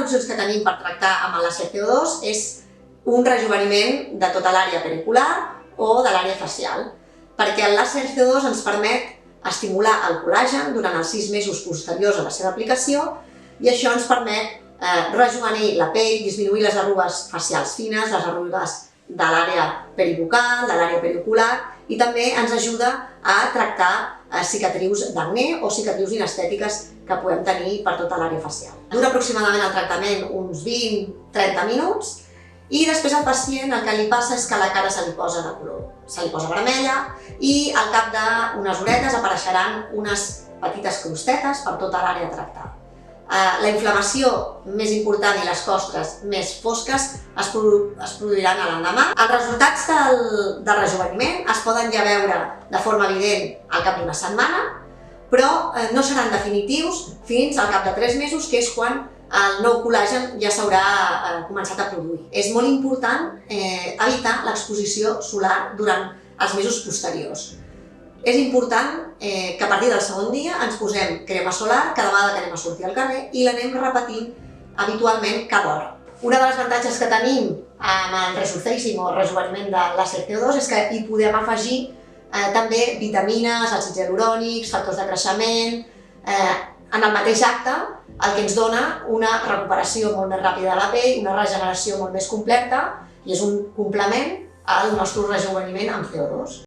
opcions que tenim per tractar amb el làser CO2 és un rejoveniment de tota l'àrea pericular o de l'àrea facial, perquè el làser CO2 ens permet estimular el col·làgen durant els 6 mesos posteriors a la seva aplicació i això ens permet rejovenir la pell, disminuir les arrugues facials fines, les arrugues de l'àrea peribucal, de l'àrea periocular i també ens ajuda a tractar cicatrius d'acné o cicatrius inestètiques que podem tenir per tota l'àrea facial. Dura aproximadament el tractament uns 20-30 minuts i després al pacient el que li passa és que la cara se li posa de color, se li posa vermella i al cap d'unes horetes apareixeran unes petites crostetes per tota l'àrea tractada. La inflamació més important i les costres més fosques es produiran a l'endemà. Els resultats del rejoveniment es poden ja veure de forma evident al cap d'una setmana, però no seran definitius fins al cap de 3 mesos, que és quan el nou col·làgen ja s'haurà començat a produir. És molt important evitar l'exposició solar durant els mesos posteriors. És important que a partir del segon dia ens posem crema solar cada vegada que anem a sortir al carrer i l'anem repetint habitualment cada hora. Una de les avantatges que tenim amb el Resurfacing o rejoveniment de làser CO2 és que hi podem afegir també vitamines, àcids hialurònics, factors de creixement. En el mateix acte, el que ens dona una recuperació molt més ràpida de la pell, una regeneració molt més completa i és un complement al nostre rejoveniment amb CO2.